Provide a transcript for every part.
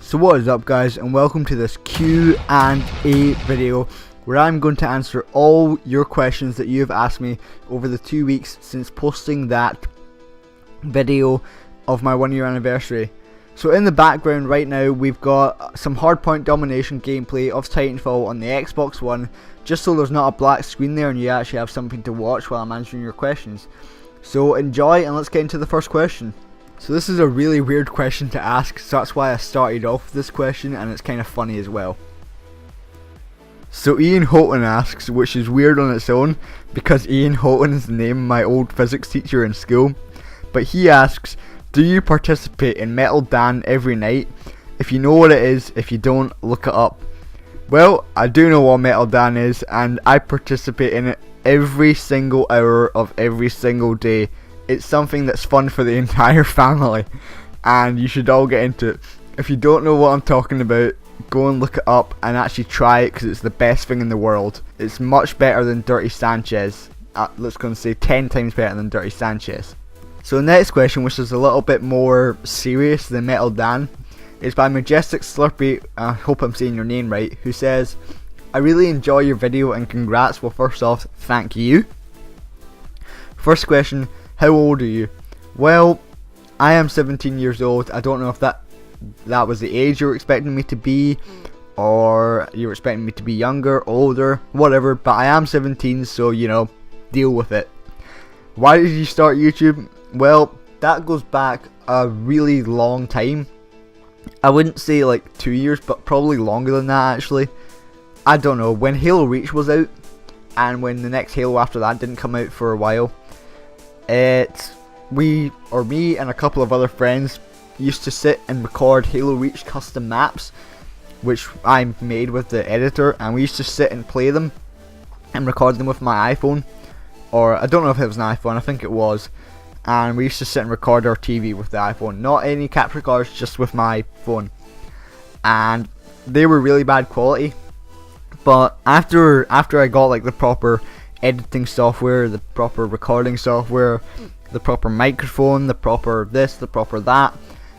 So what is up guys, and welcome to this Q&A video where I'm going to answer all your questions that you have asked me over the 2 weeks since posting that video of my 1 year anniversary. So in the background right now we've got some hardpoint domination gameplay of Titanfall on the Xbox One, just so there's not a black screen there and you actually have something to watch while I'm answering your questions. So enjoy, and let's get into the first question. So this is a really weird question to ask, so that's why I started off with this question, and it's kind of funny as well. So Ian Houghton asks, which is weird on its own because Ian Houghton is the name of my old physics teacher in school, but he asks, do you participate in Metal Dan every night? If you know what it is, if you don't, look it up. Well, I do know what Metal Dan is, and I participate in it every single hour of every single day. It's something that's fun for the entire family, and you should all get into it. If you don't know what I'm talking about, go and look it up and actually try it, because it's the best thing in the world. It's much better than Dirty Sanchez. Let's go and say 10 times better than Dirty Sanchez. So the next question, which is a little bit more serious than Metal Dan, is by Majestic Slurpee, I hope I'm saying your name right, who says, I really enjoy your video and congrats. Well, first off, thank you. First question, how old are you? Well, I am 17 years old. I don't know if that was the age you were expecting me to be, or you were expecting me to be younger, older, whatever, but I am 17, so you know, deal with it. Why did you start YouTube? Well, that goes back a really long time. I wouldn't say like 2 years, but probably longer than that actually. I don't know, when Halo Reach was out, and when the next Halo after that didn't come out for a while, me and a couple of other friends used to sit and record Halo Reach custom maps, which I made with the editor, and we used to sit and play them and record them with my iPhone, or I don't know if it was an iPhone, I think it was, and we used to sit and record our TV with the iPhone, not any capture cards, just with my phone, and they were really bad quality. But after I got like the proper editing software, the proper recording software, the proper microphone, the proper this, the proper that,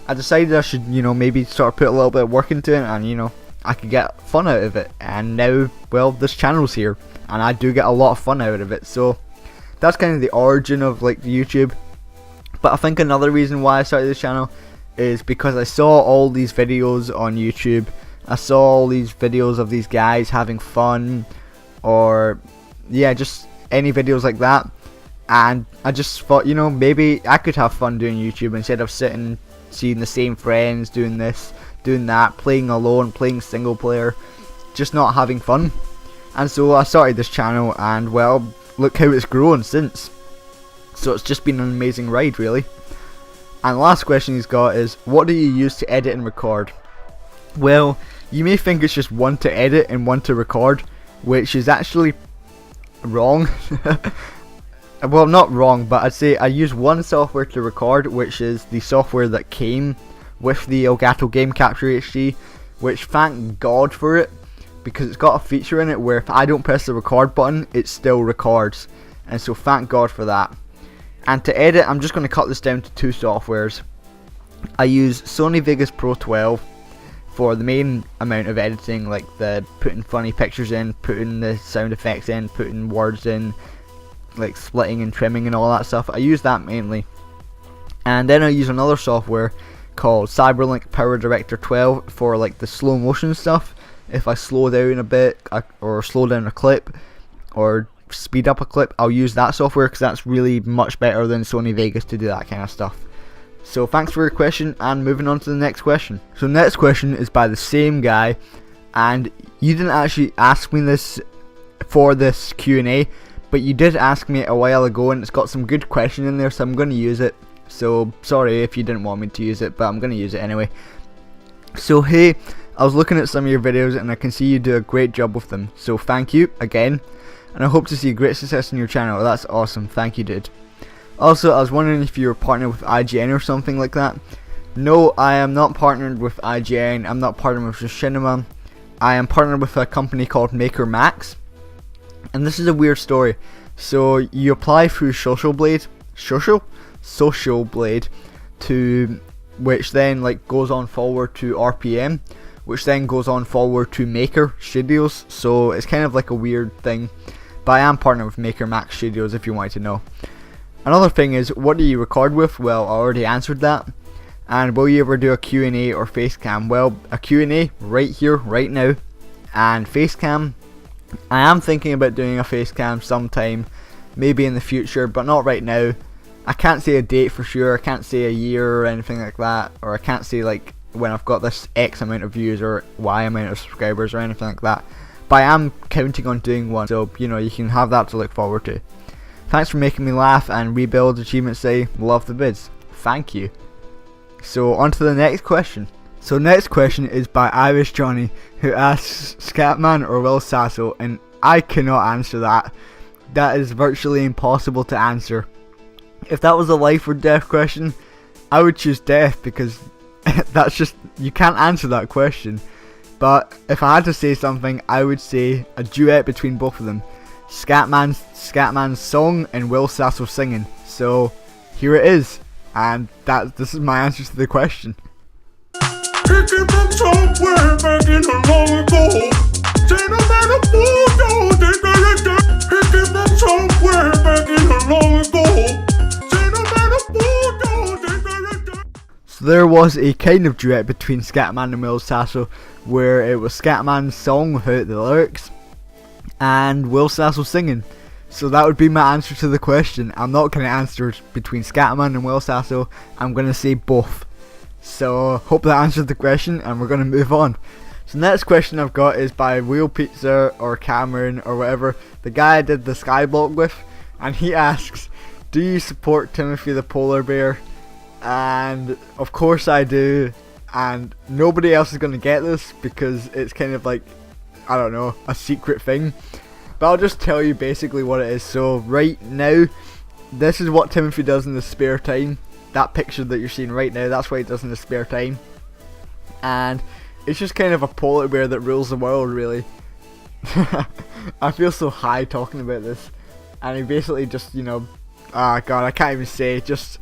I decided I should, you know, maybe start put a little bit of work into it, and you know, I could get fun out of it. And now, well, this channel's here, and I do get a lot of fun out of it. So that's kind of the origin of like YouTube. But I think another reason why I started this channel is because I saw all these videos on YouTube. I saw all these videos of these guys having fun, or yeah, just any videos like that, and I just thought, you know, maybe I could have fun doing YouTube instead of sitting seeing the same friends doing this, doing that, playing alone, playing single player, just not having fun. And so I started this channel, and well, look how it's grown since. So it's just been an amazing ride really. And the last question he's got is, what do you use to edit and record? Well, you may think it's just one to edit and one to record, which is actually wrong. Well, not wrong, but I'd say I use one software to record, which is the software that came with the Elgato Game Capture HD, which thank God for it, because it's got a feature in it where if I don't press the record button, it still records, and so thank God for that. And to edit, I'm just going to cut this down to two softwares. I use Sony Vegas Pro 12 for the main amount of editing, like the putting funny pictures in, putting the sound effects in, putting words in, like splitting and trimming and all that stuff. I use that mainly. And then I use another software called Cyberlink Power Director 12 for like the slow motion stuff. If I slow down a bit, or slow down a clip, or speed up a clip, I'll use that software because that's really much better than Sony Vegas to do that kind of stuff. So thanks for your question, and moving on to the next question. So the next question is by the same guy, and you didn't actually ask me this for this Q&A, but you did ask me a while ago, and it's got some good question in there, so I'm going to use it. So sorry if you didn't want me to use it, but I'm going to use it anyway. So hey, I was looking at some of your videos and I can see you do a great job with them, so thank you again, and I hope to see great success in your channel. That's awesome, thank you dude. Also, I was wondering if you were partnered with IGN or something like that. No, I am not partnered with IGN, I'm not partnered with Machinima. I am partnered with a company called Maker Max. And this is a weird story. So you apply through Social Blade to which then like goes on forward to RPM, which then goes on forward to Maker Studios. So it's kind of like a weird thing, but I am partnered with Maker Max Studios if you wanted to know. Another thing is, what do you record with? Well, I already answered that. And will you ever do a QnA or Facecam? Well, a QnA right here, right now, and Facecam, I am thinking about doing a Facecam sometime, maybe in the future, but not right now. I can't say a date for sure, I can't say a year or anything like that, or I can't say like when I've got this X amount of views or Y amount of subscribers or anything like that. But I am counting on doing one, so you know, you can have that to look forward to. Thanks for making me laugh, and Rebuild Achievements say, love the vids. Thank you. So on to the next question. So next question is by Irish Johnny, who asks Scatman or Will Sasso, and I cannot answer that. That is virtually impossible to answer. If that was a life or death question, I would choose death, because that's just, you can't answer that question. But if I had to say something, I would say a duet between both of them. Scatman's song and Will Sasso singing. So here it is, and this is my answer to the question. Picking from somewhere back in a long ago. Sentimental photo, picking from somewhere back in a long ago. So there was a kind of duet between Scatman and Will Sasso, where it was Scatman's song without the lyrics, and Will Sasso singing. So that would be my answer to the question. I'm not going to answer between Scatman and Will Sasso, I'm going to say both. So hope that answered the question, and we're going to move on. So next question I've got is by Wheel Pizza or Cameron or whatever, the guy I did the Skyblock with, and he asks, do you support Timothy the Polar Bear? And of course I do, and nobody else is going to get this because it's kind of like, I don't know, a secret thing. But I'll just tell you basically what it is. So right now, this is what Timothy does in his spare time. That picture that you're seeing right now, that's what he does in his spare time. And it's just kind of a polar bear that rules the world, really. I feel so high talking about this. And he basically just, you know, ah god, I can't even say, just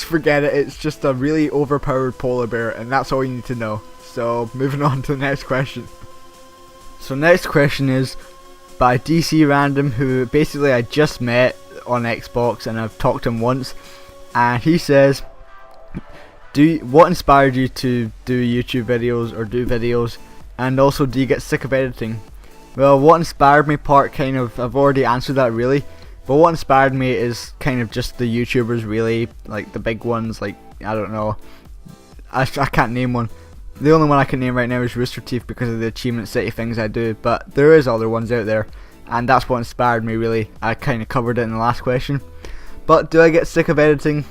forget it. It's just a really overpowered polar bear, and that's all you need to know. So moving on to the next question. So next question is by DC Random, who basically I just met on Xbox and I've talked to him once, and he says, what inspired you to do YouTube videos or do videos, and also do you get sick of editing? Well, what inspired me part kind of, I've already answered that really. But what inspired me is kind of just the YouTubers, really, like the big ones, like, I don't know, I can't name one. The only one I can name right now is Rooster Teeth because of the Achievement City things I do, but there is other ones out there, and that's what inspired me really. I kind of covered it in the last question. But do I get sick of editing?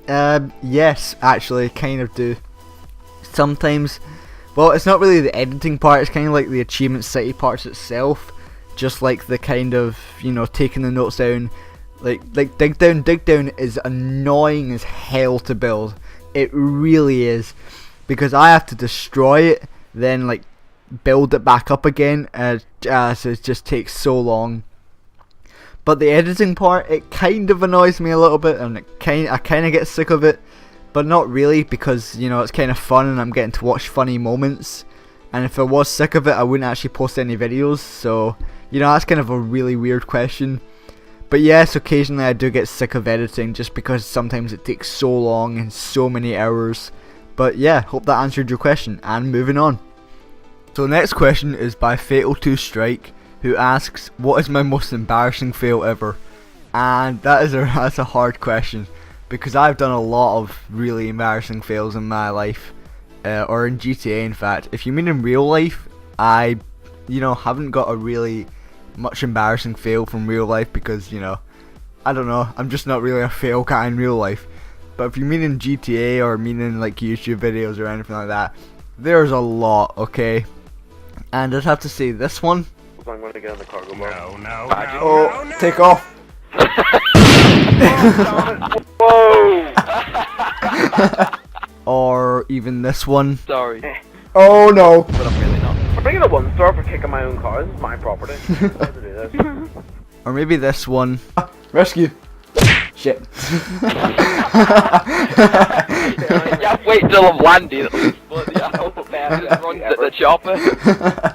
Yes, actually, kind of do. Sometimes. Well, it's not really the editing part, it's kind of like the Achievement City parts itself. Just like the kind of, you know, taking the notes down, like dig down is annoying as hell to build. It really is, because I have to destroy it, then like build it back up again, so it just takes so long. But the editing part, it kind of annoys me a little bit, and I kind of get sick of it, but not really, because you know, it's kind of fun and I'm getting to watch funny moments. And if I was sick of it, I wouldn't actually post any videos. So, you know, that's kind of a really weird question. But yes, occasionally I do get sick of editing, just because sometimes it takes so long and so many hours. But yeah, hope that answered your question, and moving on. So the next question is by Fatal2 Strike, who asks, what is my most embarrassing fail ever? And that's a hard question, because I've done a lot of really embarrassing fails in my life. Or in GTA, in fact. If you mean in real life, I, you know, haven't got a really much embarrassing fail from real life, because, you know, I don't know, I'm just not really a fail guy in real life. But if you mean in GTA or mean in like YouTube videos or anything like that, there's a lot, okay? And I'd have to say this one. I'm gonna get on the cargo bar. Oh, take off. Whoa! Or even this one. Sorry. Oh no. But I'm really not. I'm bringing a 1-star for kicking my own car. This is my property. I have to do this. Or maybe this one. Rescue. Shit. Yeah, wait till I'm landing at least, but yeah, I'll put runs at the chopper.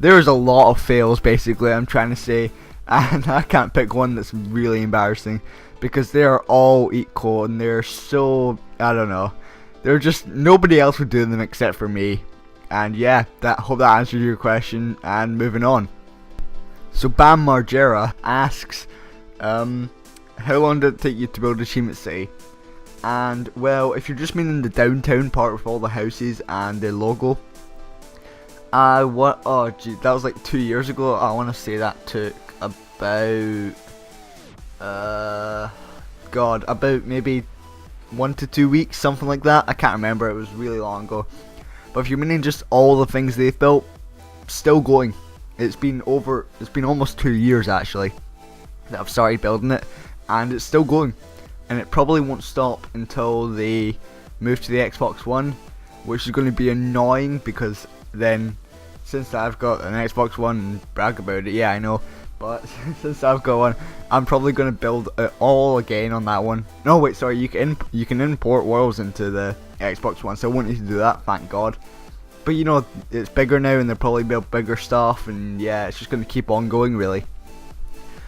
There's a lot of fails, basically, I'm trying to say, and I can't pick one that's really embarrassing, because they are all equal, and they're so, I don't know, they're just, nobody else would do them except for me. And yeah, hope that answers your question, and moving on. So Bam Margera asks, how long did it take you to build Achievement City? And well, if you're just meaning the downtown part with all the houses and the logo, oh gee, that was like 2 years ago. I want to say that took about, about maybe 1 to 2 weeks, something like that. I can't remember, it was really long ago. But if you're meaning just all the things they've built, still going. It's been almost 2 years actually that I've started building it, and it's still going, and it probably won't stop until they move to the Xbox One, which is going to be annoying, because then, since I've got an Xbox One and brag about it, yeah I know, but since I've got one, I'm probably going to build it all again on that one. No wait, sorry, you can import worlds into the Xbox One, so I won't need to do that, thank God. But you know, it's bigger now, and they'll probably build bigger stuff, and yeah, it's just going to keep on going really.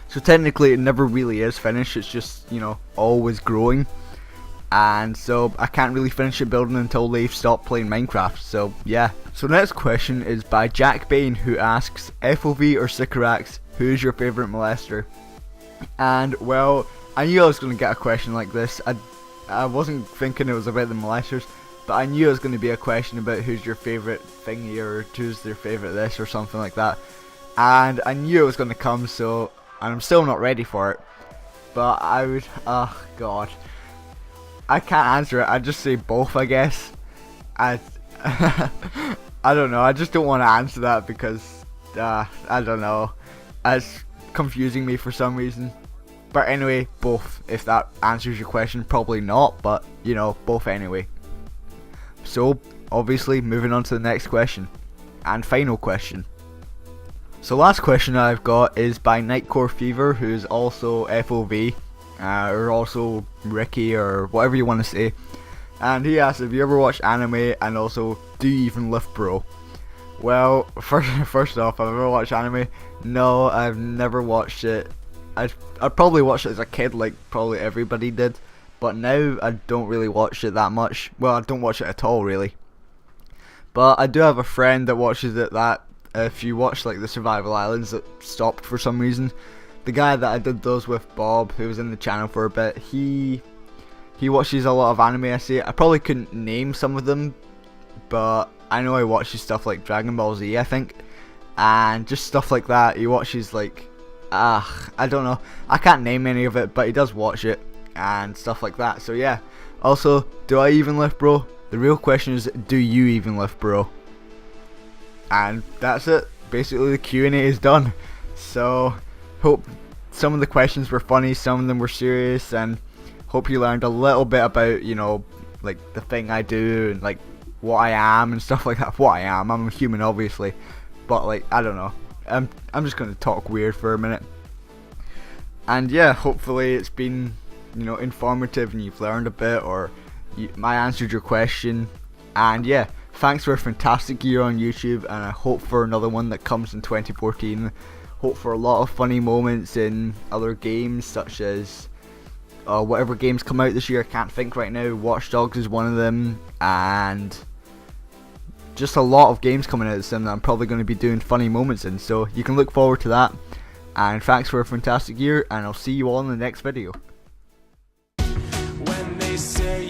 So technically it never really is finished, it's just, you know, always growing. And so I can't really finish it building until they've stopped playing Minecraft, so yeah. So next question is by Jack Bain, who asks, FOV or Sycorax, who's your favourite molester? And well, I knew I was going to get a question like this. I wasn't thinking it was about the molesters, but I knew it was going to be a question about who's your favourite thingy, or who's their favourite this, or something like that. And I knew it was going to come, so, and I'm still not ready for it. But I would, oh god, I can't answer it. I'd just say both, I guess. I don't know, I just don't want to answer that because, I don't know, it's confusing me for some reason. But anyway, both, if that answers your question. Probably not, but you know, both anyway. So obviously moving on to the next question, and final question. So last question I've got is by Nightcore Fever, who's also FOV, or also Ricky, or whatever you want to say. And he asks, have you ever watched anime, and also, do you even lift bro? Well, first off, have I ever watched anime? No, I've never watched it. I probably watched it as a kid, like probably everybody did. But now I don't really watch it that much. Well, I don't watch it at all really. But I do have a friend that watches it, that if you watch like the Survival Islands that stopped for some reason. The guy that I did those with, Bob, who was in the channel for a bit, he watches a lot of anime, I see. I probably couldn't name some of them, but I know he watches stuff like Dragon Ball Z, I think. And just stuff like that. He watches like, I don't know. I can't name any of it, but he does watch it. And stuff like that, so yeah. Also, do I even lift bro? The real question is, do you even lift bro? And that's it. Basically the Q&A is done. So hope some of the questions were funny, some of them were serious, and hope you learned a little bit about, you know, like the thing I do, and like what I am and stuff like that. What I am, I'm a human obviously, but like, I don't know, I'm just gonna talk weird for a minute. And yeah, hopefully it's been, you know, informative and you've learned a bit, or I answered your question. And yeah, thanks for a fantastic year on YouTube, and I hope for another one that comes in 2014. Hope for a lot of funny moments in other games, such as whatever games come out this year. I can't think right now. Watch Dogs is one of them, and just a lot of games coming out soon that I'm probably going to be doing funny moments in, so you can look forward to that. And thanks for a fantastic year, and I'll see you all in the next video. When they say